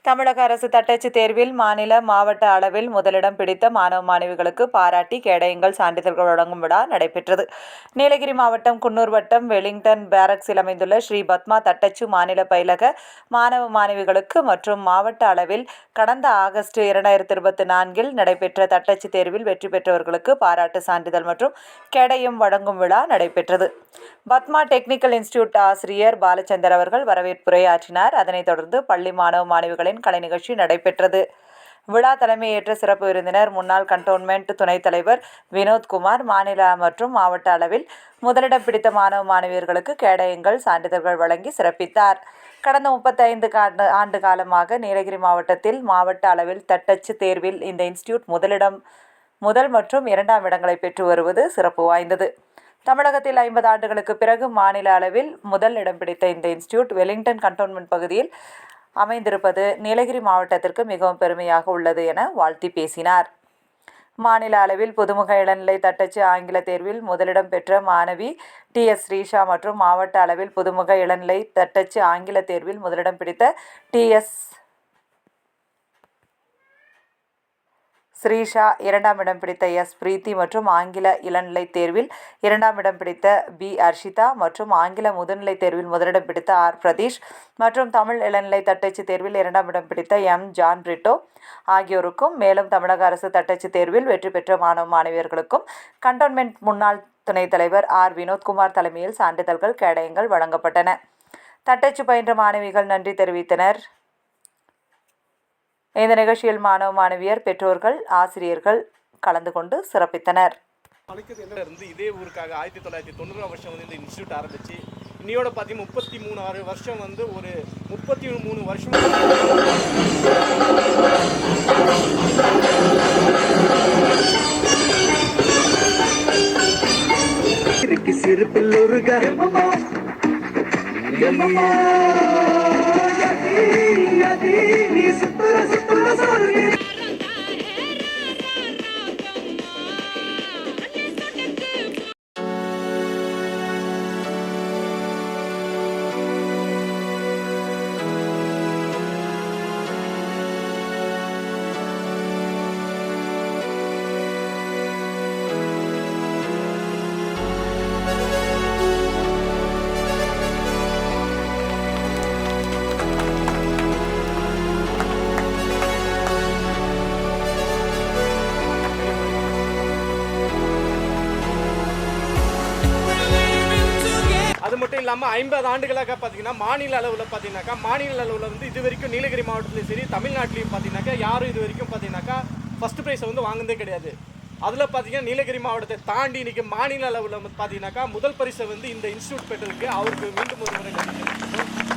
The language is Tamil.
தமிழக அரசு தட்டச்சு தேர்வில் மாநில, மாவட்ட அளவில் முதலிடம் பிடித்த மாணவ, மாணவிகளுக்கு பாராட்டி கேடயங்கள், சான்றிதழ்கள் வழங்கும் விழா நடைபெற்றது. நீலகிரி மாவட்டம் குன்னூர் வட்டம் வெலிங்டன் பேரக்ஸில் அமைந்துள்ள ஸ்ரீ பத்மா தட்டச்சு மாநில பயிலக மாணவ, மாணவிகளுக்கு மற்றும் மாவட்ட அளவில் கடந்த ஆகஸ்ட் 2024 நடைபெற்ற தட்டச்சு தேர்வில் வெற்றி பெற்றவர்களுக்கு பாராட்டு சான்றிதழ் மற்றும் கேடயம் வழங்கும் விழா நடைபெற்றது. பத்மா டெக்னிக்கல் இன்ஸ்டிடியூட் ஆசிரியர் பாலச்சந்தர் அவர்கள் வரவேற்புரையாற்றினார். அதனைத் தொடர்ந்து பள்ளி மாணவ, மாணவிகளின் கலை நிகழ்ச்சி நடைபெற்றது. விழா தலைமையேற்ற சிறப்பு விருந்தினர் முன்னாள் கண்டோன்மெண்ட் துணைத் தலைவர் வினோத்குமார் மாநில மற்றும் மாவட்ட அளவில் முதலிடம் பிடித்த மாணவ, மாணவியர்களுக்கு கேடயங்கள், சான்றிதழ்கள் வழங்கி சிறப்பித்தார். கடந்த 35 ஆண்டு காலமாக நீலகிரி மாவட்டத்தில் மாவட்ட அளவில் தட்டச்சு தேர்வில் இந்த இன்ஸ்டிடியூட் முதல் மற்றும் 2ஆம் இடங்களை பெற்று வருவது சிறப்பு வாய்ந்தது. தமிழகத்தில் 50 ஆண்டுகளுக்கு பிறகு மாநில அளவில் முதல் இடம் பிடித்த இந்த இன்ஸ்டிடியூட் வெலிங்டன் கண்டோன்மெண்ட் பகுதியில் அமைந்திருப்பது நீலகிரி மாவட்டத்திற்கு மிகவும் பெருமையாக உள்ளது என வாழ்த்தி பேசினார். மாநில அளவில் புதுமுக இளநிலை தட்டச்சு ஆங்கில தேர்வில் முதலிடம் பெற்ற மாணவி TS ஸ்ரீஷா மற்றும் மாவட்ட அளவில் புதுமுக இளநிலை தட்டச்சு ஆங்கில தேர்வில் முதலிடம் பிடித்த TS ஸ்ரீஷா, 2ஆம் இடம் பிடித்த S பிரீத்தி மற்றும் ஆங்கில இளநிலை தேர்வில் 2ஆம் இடம் பிடித்த B அர்ஷிதா மற்றும் ஆங்கில முதுநிலை தேர்வில் முதலிடம் பிடித்த R பிரதீஷ் மற்றும் தமிழ் இளநிலை தட்டச்சு தேர்வில் 2ஆம் இடம் பிடித்த M ஜான் பிரிட்டோ ஆகியோருக்கும், மேலும் தமிழக அரசு தட்டச்சு தேர்வில் வெற்றி பெற்ற மாணவ, மாணவியர்களுக்கும் கண்டோன்மெண்ட் முன்னாள் துணைத் தலைவர் R வினோத்குமார் தலைமையில் சான்றிதழ்கள், கேடயங்கள் வழங்கப்பட்டன. தட்டச்சு பயின்ற மாணவிகள் நன்றி தெரிவித்தனர். இந்த நிகழ்ச்சியில் மாணவ, மாணவியர், பெற்றோர்கள், ஆசிரியர்கள் கலந்து கொண்டு சிறப்பித்தனர். இதே ஊருக்காக 1990 வருஷம் இந்த இன்ஸ்டியூட் ஆரம்பிச்சு இன்னையோட பார்த்தீங்கன்னா 33 வருஷம் ஒரு 33 வருஷம் அது மட்டும் இல்லாமல் 50 ஆண்டுகளாக பார்த்தீங்கன்னா மாநில அளவில் இது வரைக்கும் நீலகிரி மாவட்டத்திலையும் சரி தமிழ்நாட்டிலையும் பார்த்தீங்கன்னாக்கா யாரும் இது வரைக்கும் பார்த்தீங்கன்னாக்கா ஃபஸ்ட் ப்ரைஸை வாங்கினதே கிடையாது. அதில் பார்த்தீங்கன்னா நீலகிரி மாவட்டத்தை தாண்டி இன்றைக்கி மாநில அளவில் பார்த்தீங்கன்னாக்கா முதல் பரிசை இந்த இன்ஸ்டியூட் பெற்றதுக்கு அவருக்கு மீண்டும் ஒரு முறை நன்றி.